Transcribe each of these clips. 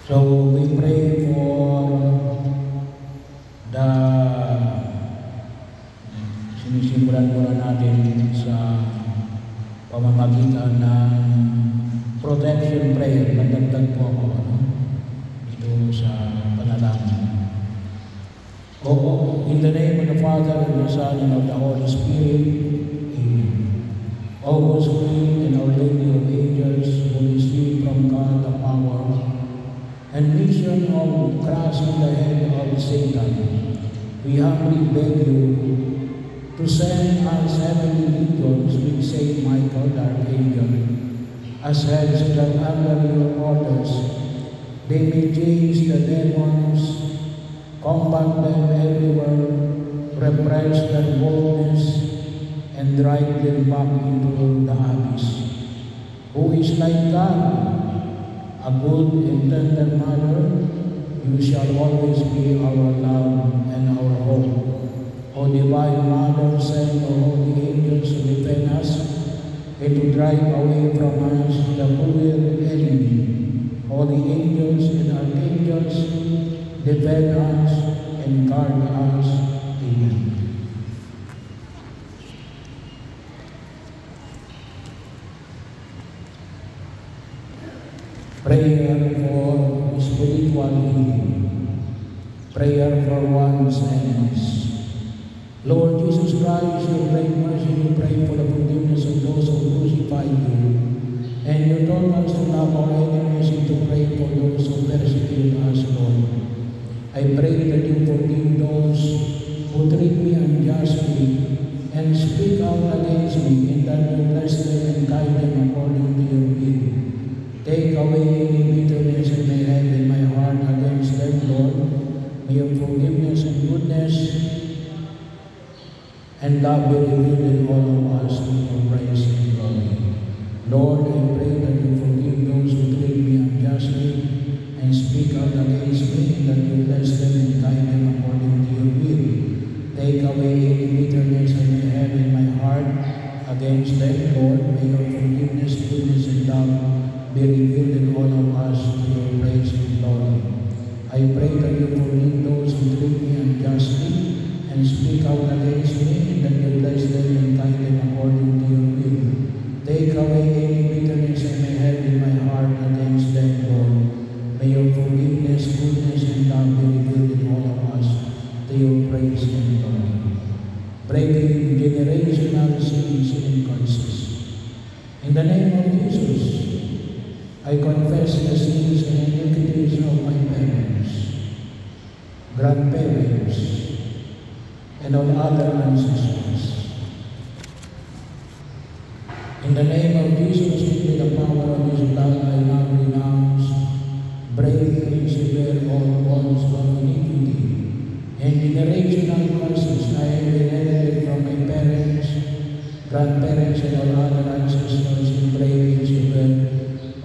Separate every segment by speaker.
Speaker 1: So we pray for the sinisimulan muna natin sa pamamagitan ng protection prayer. Nagdagdag po ako dito sa panalangin. In the name of the Father, and the Son, and of the Holy Spirit. Amen. O most Queen and Our Lady of Angels, who receive from God the power and mission of crushing the head of Satan, we humbly beg you to send us heavenly legions with Saint Michael the Archangel, as heads that under your orders they may chase the demons, combat them everywhere, repress their boldness, and drive them back into the abyss. Who is like God, a good and tender mother, you shall always be our love and our hope. O Divine Mother, send the holy angels to defend us and to drive away from us the cruel enemy. Holy angels and archangels, defend us and guard us. Amen. Prayer for spiritual healing. Prayer for one's enemies. Lord Jesus Christ, your great mercy, we pray for the forgiveness of those who crucified you. And you told us to love our enemies and to pray for those who persecute us, Lord. I pray that you forgive those who treat me unjustly and speak out against me, and that you bless them and guide them according to your will. Take away any bitterness I may have in my heart against them, Lord. May your forgiveness and goodness and love be revealed in all of us in your praise and glory. Lord, I pray that you forgive those who treat me unjustly and speak out against me, and that you bless them and guide them according to your will. Take away any bitterness I may have in my heart against them, Lord. May your forgiveness, goodness, and love be revealed in all of us to your praise and glory. I pray that you forgive those who treat me unjustly and speak out against me, and that you bless them and guide them according to your will. Take away any bitterness I may have in my heart against them, Lord. May your forgiveness, goodness, and love be revealed in all of us to your praise and glory. Breaking generational sins and curses. In the name of Jesus, I confess the sins and iniquities of my parents, grandparents, and all other ancestors. In the name of Jesus, with the power of his blood, I now renounce, break, and sever all bonds of iniquity and generational curses I have inherited from my parents, grandparents, and all other ancestors, and break and sever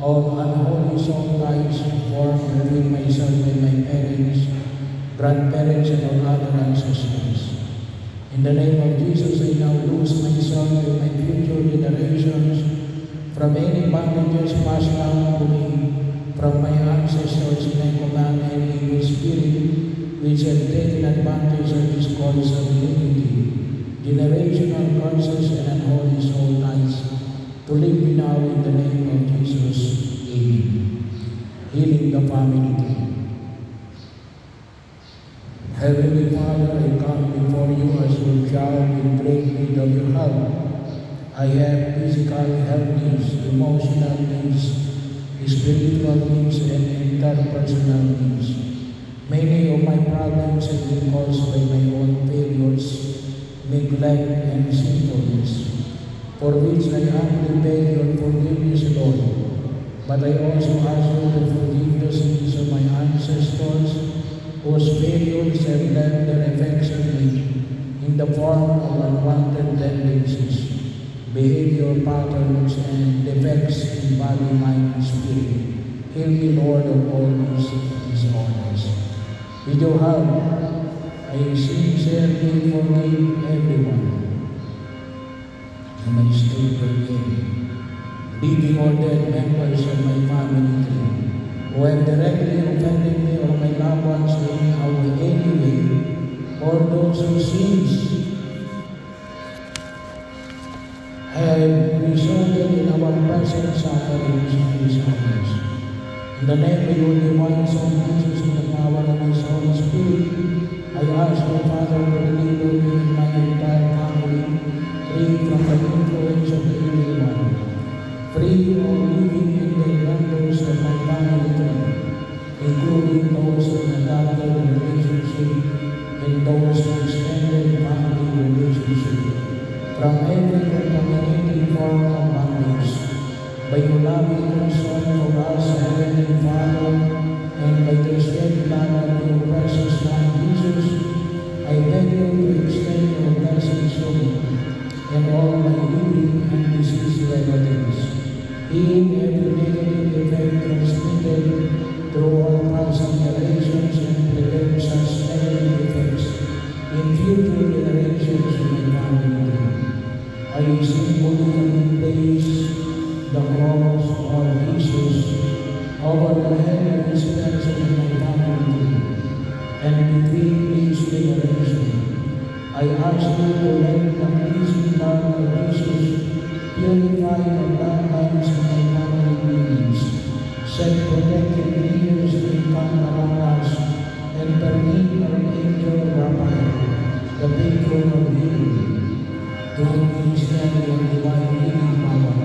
Speaker 1: all unholy soul ties formed between myself and my parents, grandparents, and all other ancestors. In the name of Jesus, I now loose myself and my future generations from any bondages passed down to me from my ancestors, and I command any evil spirit which have taken advantage of this cause of iniquity, generational curses, and unholy soul ties, to leave me now in the name of Jesus. Amen. Healing the family tree. Heavenly Father, I come before you as your child in great need of your help. I have physical health needs, emotional needs, spiritual needs, and interpersonal needs. Many of my problems have been caused by my own failures, neglect, and sinfulness, for which I humbly beg your forgiveness, Lord. But I also ask you to forgive the sins of my ancestors, whose failures have left their effects on me in the form of unwanted tendencies, behavior patterns, and defects in body, mind, and spirit. Heal me, Lord, of all these disorders. With your help, I sincerely forgive everyone, and I still forgive living or dead members of my family tree, who have directly offended me or my loved ones in any way, or those whose sins have resulted in our present sufferings and dishonours. In the name of your divine Son, Jesus, in the power of His Holy Spirit, I ask the Father to deliver me and my entire family free from the influence of the evil one, free of living in the members of my family tree, including those in adopted relationship and those in extended family relationship, from every contaminating form of bondage. By your loving concern for us, Heavenly Father, and by the shed blood of your precious Son Jesus, I beg you to extend your blessings to me and all my living and deceased relatives. Heal every negative effect transmitted through all past generations and prevent such negative effects in future generations of my family. I symbolically place the cross of Jesus over the head of His person in my family, and between each generation, I ask you to let the pleasing blood of Jesus purify the bloodlines of my family beings, set protective leaders to come around us, and permit our angel Raphael, the patron of healing, to extend your divine healing power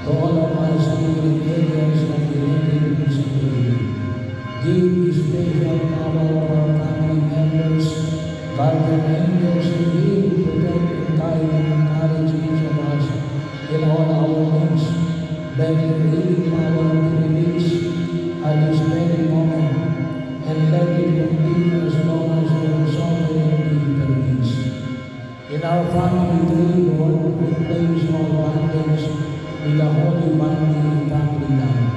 Speaker 1: to all of us living in areas of related disability. Give special power to our family members, guardian angels who heal, protect, and guide and encourage each of us in all our needs. Let your healing power be released at this very moment, and let it continue as long as your sovereignty permits. In our family tree, Lord, we place all bondage with the holy bonding and family line,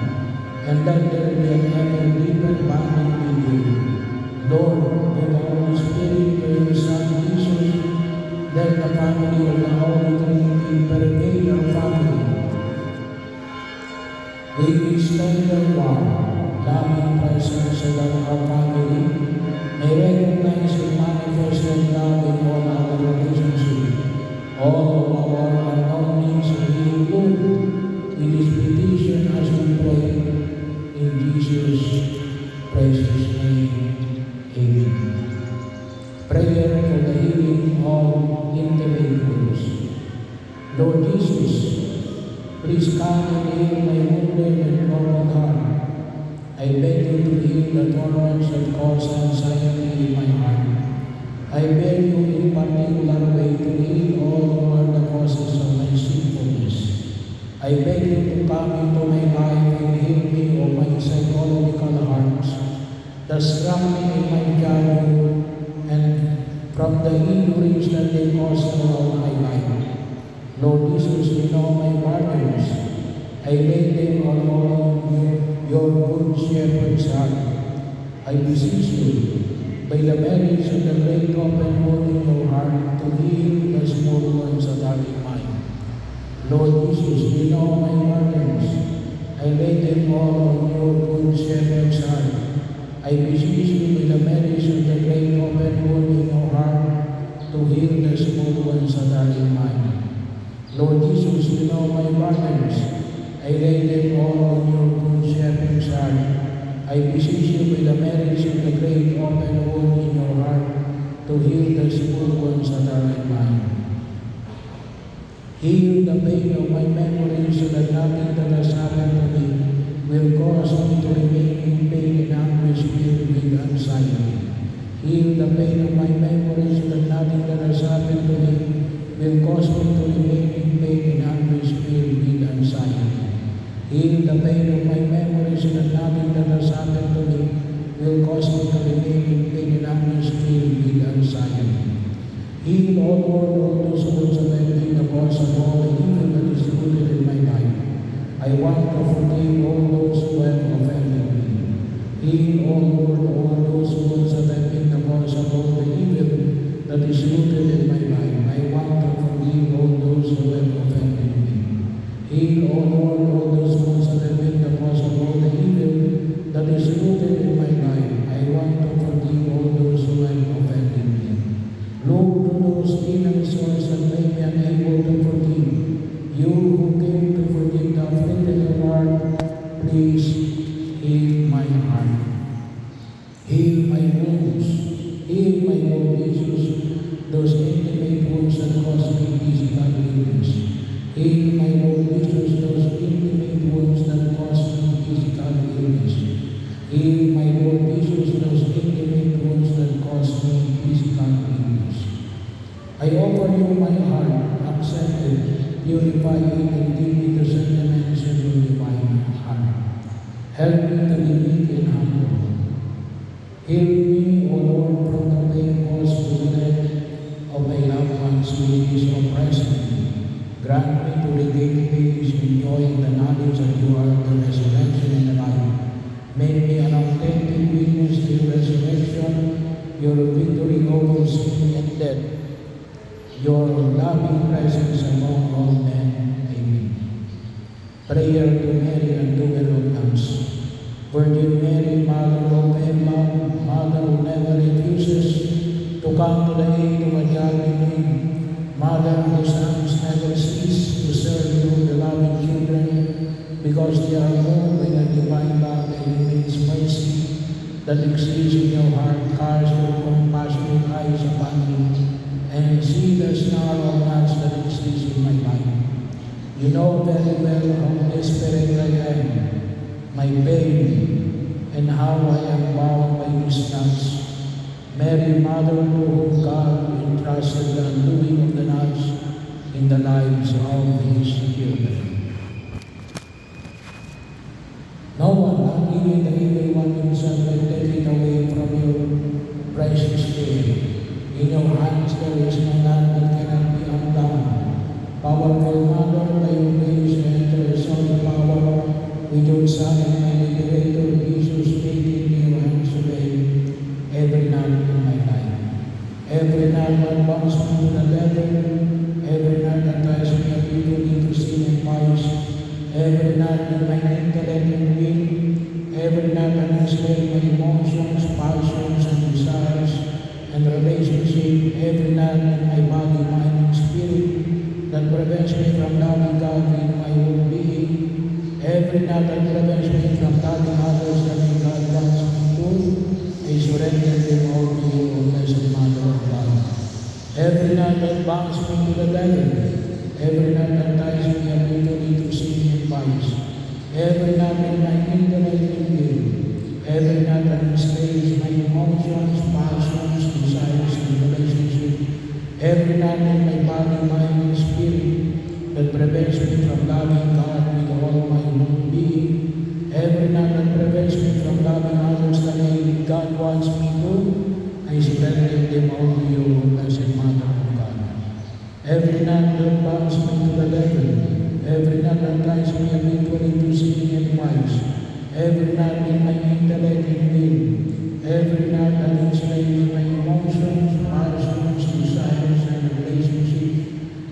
Speaker 1: and let there be an ever deeper bonding with you. Lord, by the Holy Spirit, through your Son Jesus, let the family of the Holy Trinity pervade our family. We extend your warm, loving presence so that our family may recognize and manifest your love in all our relationships. All of our unknown needs are being good in this petition as we pray in Jesus' precious name. Amen. Prayer for the healing of individuals. Lord Jesus, please come and heal my wounded and broken heart. I beg you to heal the torments that cause anxiety in my heart. I beg you in particular way to heal all who are the causes of my sinfulness. I beg you to come into my life and heal me of my psychological harms that struck me in my childhood and from the injuries that they caused throughout my life. Lord Jesus, you know my burdens. I lay them on your good shepherd's heart. I beseech you, by the merits of the great open wound in your heart, to heal the small ones that are in mine. Lord Jesus, you know my burdens. I lay them all on your good shepherd's heart. I beseech you, by the merits of the great open wound in your heart, to heal the small ones that are in mine. Lord Jesus, you know my burdens. I lay them all on your good shepherd's heart. I beseech you, by the merits of the great open wound in your heart, to heal the small ones that are in mine. Heal the pain of my memory so that nothing that has happened to me will cause me to remain in pain and anguish filled with anxiety. Heal the pain of my memory so that nothing that has happened to me will cause me to remain in pain and anguish filled with anxiety. Heal the pain of my memory so that nothing that has happened to me will cause me to remain in pain and anguish filled with anxiety. Heal, O Lord, all those wounds that have been the cause of all the evil that is rooted in my life. I want to forgive all those who have offended me. Heal, O Lord, all those wounds that have been the cause of all the evil that is rooted in my life. I want to forgive all those who have offended me. Heal, O Lord, all those wounds that have been the cause of all the evil that those intimate wounds that cause me physical illness. Heal, my Lord Jesus, those intimate wounds that cause me physical illness. Heal, my Lord Jesus, those intimate wounds that cause me physical illness. I offer you my heart, accept it, purify it, and give me the sentiments of your divine heart. Help me to be meek and humble. Heal me, O Lord, from the pain caused by the death of my loved ones which is oppressing me. Grant me to regain peace and joy in the knowledge that you are the resurrection and the life. Make me an authentic witness to your resurrection, your victory over sin and death, your loving presence among all men. Amen. Prayer to Mary and Doer of Nuns. Virgin Mary, Mother of Emma, Mother who never refuses to come to the aid of a young need, Mother whose sons never cease to serve your beloved children, because they are moved by the divine love and immense mercy that exists in your heart. Cast your compassionate eyes upon me, and see the star of nuts that exists in my life. You know very well how desperate I am, my pain, and how I am bound by these nuts. Mary, Mother, to whom God entrusted the undoing of the nuts in the lives of His children. No one, not even the evil one himself, can take it away from your precious care. In your hands there is no none that cannot be undone. Powerful Mother, by your grace enter some power with your Son and my Liberator, Jesus, taking your hands obey every knot in my life. Every knot that bonds me to the devil, every knot that ties me habitually to sin and vice, every knot in my intellect and will, every knot that ensnares my emotions, passions, and desires, and relationship, every knot in my body, mind, and spirit that prevents me from loving God in my own being, every knot that prevents me from loving others that God wants me to, I surrender them all to you, O Blessed Mother of God. Every knot that binds me to the devil, every knot that ties me habitually to sin and vice, every knot in my intellect and will, every knot that ensnares my emotions, passions, desires, and relationship, every knot in my body, mind, and spirit that prevents me from loving God with all my whole being, every knot that prevents me from loving others the way God wants me to, I surrender them all to you, Blessed Mother of God. Every knot that binds me to the devil, every knot that ties me habitually to sin and vice, every knot in my intellect and will, every knot that enslaves my emotions, passions, desires, and relationships,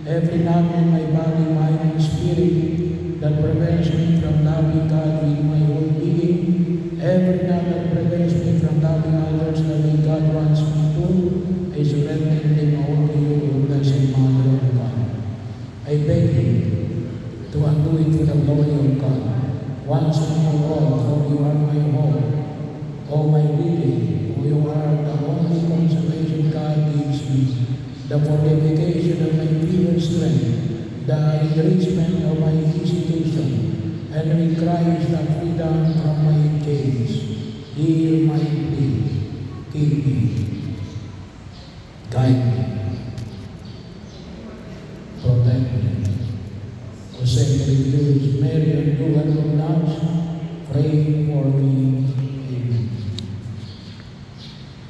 Speaker 1: every knot in my body, mind, and spirit that prevents me from loving God with my whole being, every knot that prevents me from loving others the way God wants me to, I surrender them all to you, O Blessed Mother of God. I beg you to undo it for the glory of God, once and for all, for you are my hope, O my redeemer, for you are the only consolation God gives me, the fortification of my feeble strength, the enrichment of my institution, and in Christ the freedom from my chains. Hear my plea, keep me, guide me, protect me. O Saint Louis, Mary, and Doer of Nuns, pray for me. Amen.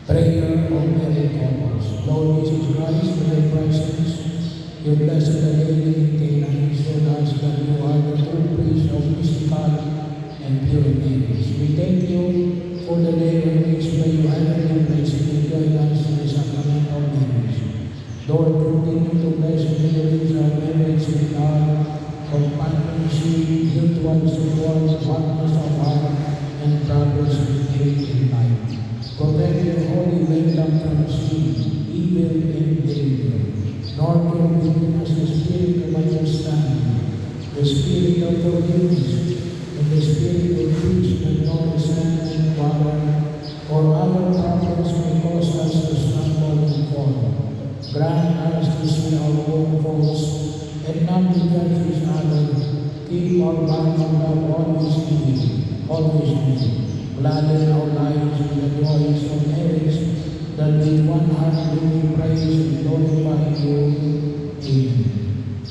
Speaker 1: Prayer of Mary Couples. Lord Jesus Christ, by your presence, your blessed Lady in Cana showed us that you are the true priest of mystical and pure marriage. We thank you for the day on which by your heavenly blessing you join us in the sacrament of marriage. Lord, continue to bless and enrich our marriage in love, companionship, mutual support, oneness of heart, and progress in faith and life. Protect your holy wisdom from sin, evil, and danger. Nor give within us the spirit of understanding, the spirit of forgiveness, and the spirit of peace that no resentment, quarrel, or other problems may cause us to stumble and fall. Grant gladden our lives with the joys of marriage, that with one heart we may praise and glorify you. Amen.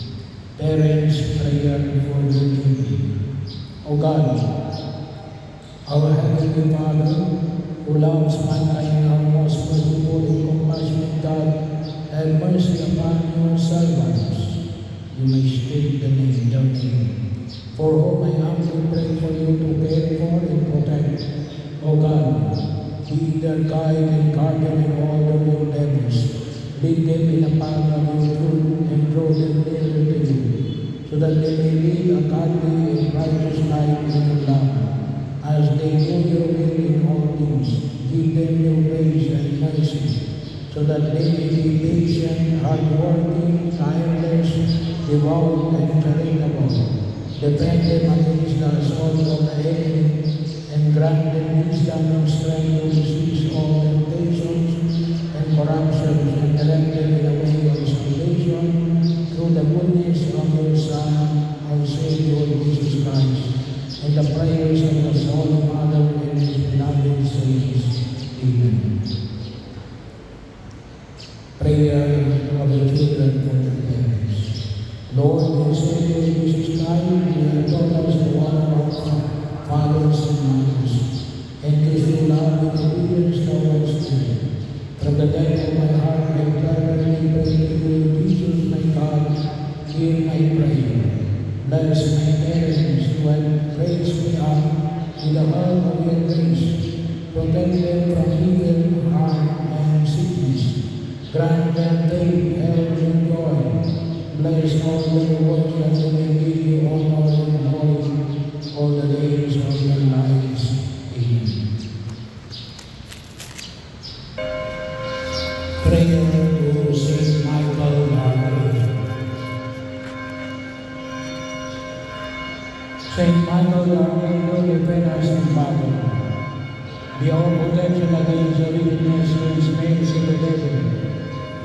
Speaker 1: Parents, prayer for your children. O God, our Heavenly Father, who loves mankind, our most merciful and compassionate God, have mercy upon your servants. You may speak the name, their name, for whom I humbly pray for you to care for and protect. O God, be their guide and guardian in all their endeavors. Lead them in the path of your truth and draw them nearer to you, so that they may lead a godly and righteous life in your love. As they do your will in all things, give them your grace and mercy, so that they may be patient, hardworking, tireless, devout, and charitable. Defend them against the assault of the enemy, and grant them wisdom and strength to resist all temptations and corruptions, and direct them in the way of salvation through the goodness of your Son, our Savior Jesus Christ, and the prayers of the Holy Mother and his beloved saints. Amen. Prayer of the children for their parents. Lord and Savior Jesus Christ, you have taught us to honor our fathers and mothers, and to show love and obedience towards them. From the depth of my heart, I fervently pray to you, Jesus, my God, hear my prayer. Bless my parents who have raised me up with the help of your grace. Protect them from evil, harm, and sickness. Grant them faith, health, and joy. Bless all their works that they may give you honor and glory all the days of their lives. Amen. Prayer to Saint Michael Archangel. Saint Michael the Archangel, defend us in battle. Be our protection against the wickedness and snares of the devil.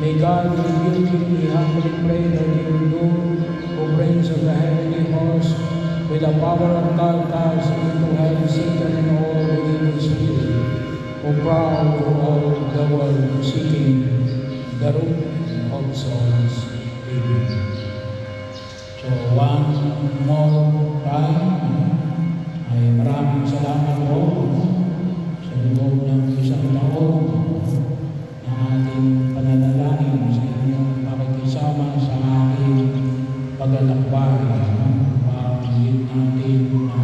Speaker 1: May God rebuke him, we humbly pray that you will do, who brings of the heavenly host, with the power of God cast into hell Satan and all the evil spirit, who prowl throughout the world, seeking the root of souls. Amen. So one more time, ay maraming salamat po sa loob ng isang taon na ating pananalangin sa inyong pakikisama sa aking paglalakbay. Pagigit natin na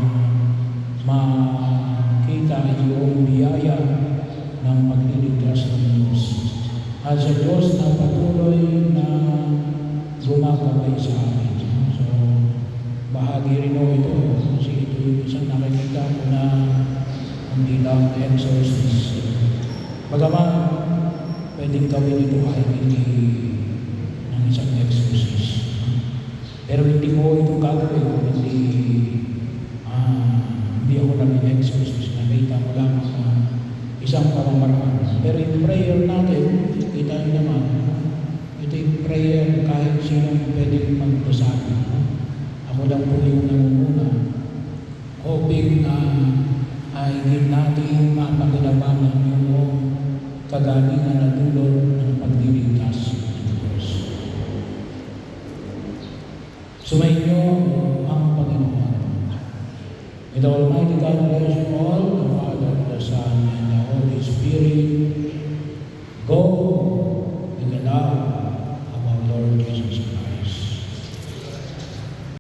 Speaker 1: makita yung biyaya ng pagliligtas ng Diyos. At sa Diyos na patuloy na gumagabay sa akin. So, bahagi rin o ito. Kasi ito yung isang nakikita ko na hindi lang exorcist. Bagaman, pwedeng gawin ito kahit hindi ng isang exorcist. Pero hindi ko ito gagawin kung hindi ako naging exorcist. Nakita ko lang isang pamamaraan. Pero yung prayer natin, kita nyo naman, ito yung prayer kahit sinong pwedeng magpasabi. Ako lang po yung namumuna. Hoping na ay hindi natin mapagalaban yung kagalingan na dulot ng pagliligtas ng Diyos. Sumainyo ang Panginoon. May the Almighty God bless you